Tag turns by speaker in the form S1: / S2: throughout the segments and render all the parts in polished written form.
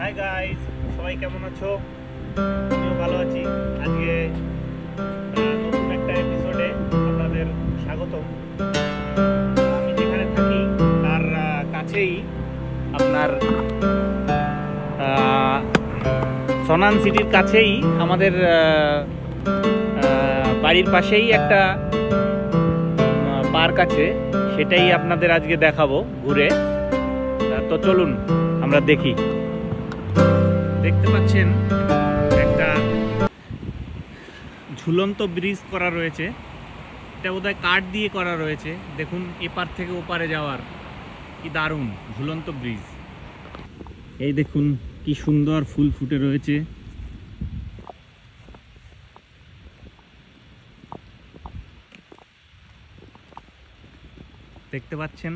S1: Hi guys, সবাই কেমন আছো? আমিও ভালো আছি। আজকে নতুন একটা এপিসোডে আপনাদের স্বাগতম। আমি যেখানে থাকি তার কাছেই আপনার সনান সিটির কাছেই আমাদের বাড়ির পাশেই একটা পার্ক আছে, সেটাই আপনাদের আজকে দেখাবো ঘুরে। তো চলুন আমরা দেখি। দেখতে পাচ্ছেন একটা ঝুলন্ত ব্রিজ করা রয়েছে। এটা বোধহয় কাঠ দিয়ে করা রয়েছে। দেখুন, এপার থেকে ওপারে যাওয়ার কি দারুণ ঝুলন্ত ব্রিজ। এই দেখুন কি সুন্দর ফুল ফুটে রয়েছে। দেখতে পাচ্ছেন?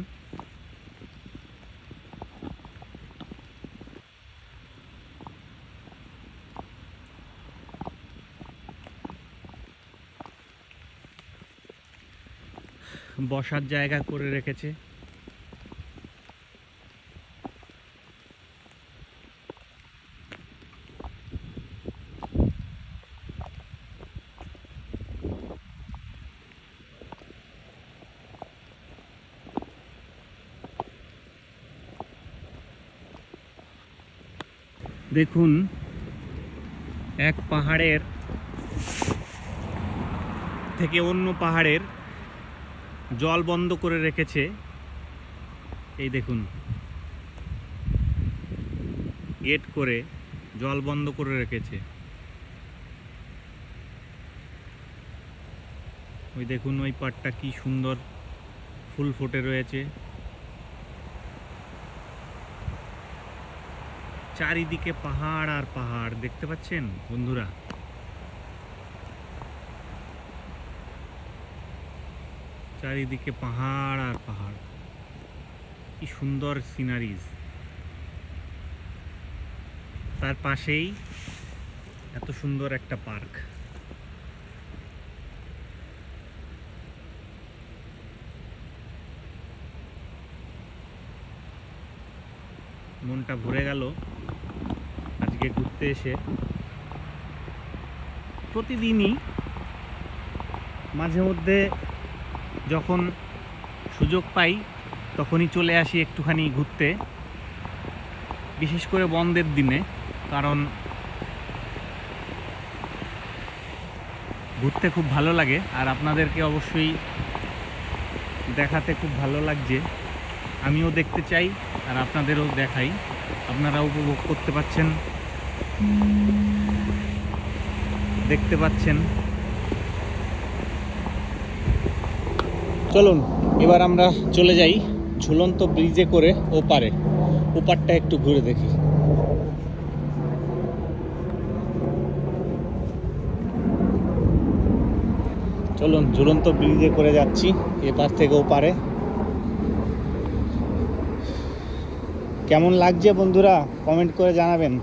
S1: বসার জায়গা করে রেখেছে। দেখুন, এক পাহাড়ের থেকে অন্য পাহাড়ের জল বন্ধ করে রেখেছে। এই দেখুন, গেট করে জল বন্ধ করে রেখেছে। ওই দেখুন, ওই পাড়টা কি সুন্দর ফুল ফুটে রয়েছে। চারিদিকে পাহাড় আর পাহাড়, দেখতে পাচ্ছেন বন্ধুরা? চারিদিকে পাহাড় আর পাহাড়, কি সুন্দর সিনারিজ। তার পাশেই এত সুন্দর একটা পার্ক। মনটা ভরে গেল আজকে ঘুরতে এসে। প্রতিদিনই মাঝে মধ্যে যখন সুযোগ পাই তখনই চলে আসি একটুখানি ঘুরতে, বিশেষ করে বন্ধের দিনে। কারণ ঘুরতে খুব ভালো লাগে, আর আপনাদেরকে অবশ্যই দেখাতে খুব ভালো লাগছে। আমিও দেখতে চাই আর আপনাদেরও দেখাই, আপনারা উপভোগ করতে পাচ্ছেন, দেখতে পাচ্ছেন। চলুন এবার আমরা চলে যাই ঝুলন্ত ব্রিজে করে ওপারটা একটু ঘুরে দেখি। চলুন, ঝুলন্ত ব্রিজে করে যাচ্ছি এপার থেকে ওপারে। কেমন লাগছে বন্ধুরা, কমেন্ট করে জানাবেন।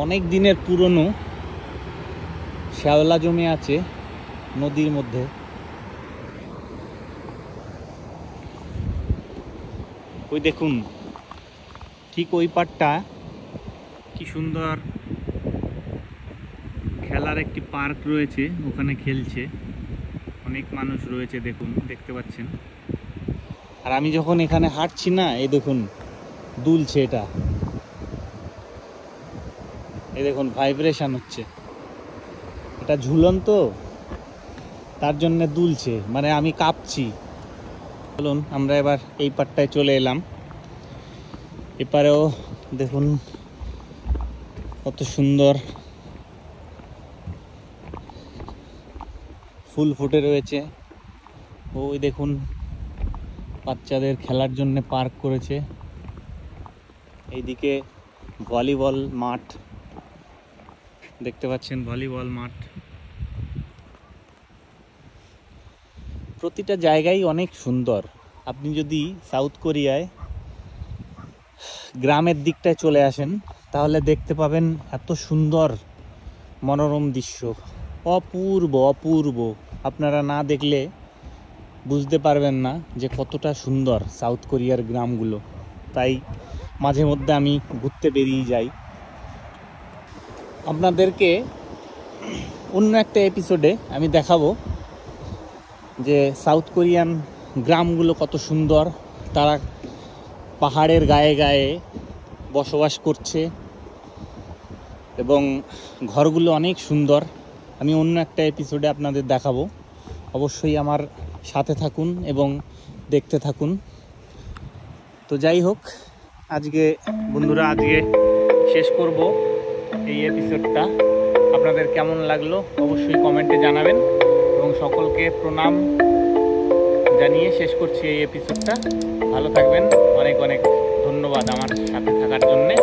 S1: অনেক দিনের পুরনো শ্যাওলা জমে আছে নদীর মধ্যে। ওই দেখুন, ঠিক ওই পাড়টা কি সুন্দর খেলার একটি পার্ক রয়েছে, ওখানে খেলছে অনেক মানুষ রয়েছে। দেখুন, দেখতে পাচ্ছেন। আর আমি যখন এখানে হাঁটছি না, এই দেখুন দুলছে এটা। এই দেখুন ভাইব্রেশন হচ্ছে, এটা ঝুলন্ত, তার জন্য দুলছে, মানে আমি কাঁপছি। চলুন আমরা এবার এই পাড়টায় চলে এলাম। এপারেও দেখুন কত সুন্দর ফুল ফুটে রয়েছে। ওই দেখুন, বাচ্চাদের খেলার জন্য পার্ক করেছে। এইদিকে ভলিবল মাঠ, দেখতে পাচ্ছেন ভলিবল মাঠ। প্রতিটা জায়গায় অনেক সুন্দর। আপনি যদি সাউথ কোরিয়ায় গ্রামের দিকটায় চলে আসেন তাহলে দেখতে পাবেন এত সুন্দর মনোরম দৃশ্য, অপূর্ব অপূর্ব। আপনারা না দেখলে বুঝতে পারবেন না যে কতটা সুন্দর সাউথ কোরিয়ার গ্রামগুলো। তাই মাঝে মধ্যে আমি ঘুরতে বেরিয়ে যাই। আপনাদেরকে অন্য একটা এপিসোডে আমি দেখাবো যে সাউথ কোরিয়ান গ্রামগুলো কত সুন্দর, তারা পাহাড়ের গায়ে গায়ে বসবাস করছে এবং ঘরগুলো অনেক সুন্দর। আমি অন্য একটা এপিসোডে আপনাদের দেখাবো, অবশ্যই আমার সাথে থাকুন এবং দেখতে থাকুন। তো যাই হোক, আজকে বন্ধুরা আজকে শেষ করব এই এপিসোডটা। আপনাদের কেমন লাগলো অবশ্যই কমেন্টে জানাবেন এবং সকলকে প্রণাম জানিয়ে শেষ করছি এই এপিসোডটা। ভালো থাকবেন, অনেক অনেক ধন্যবাদ আমার সাথে থাকার জন্যে।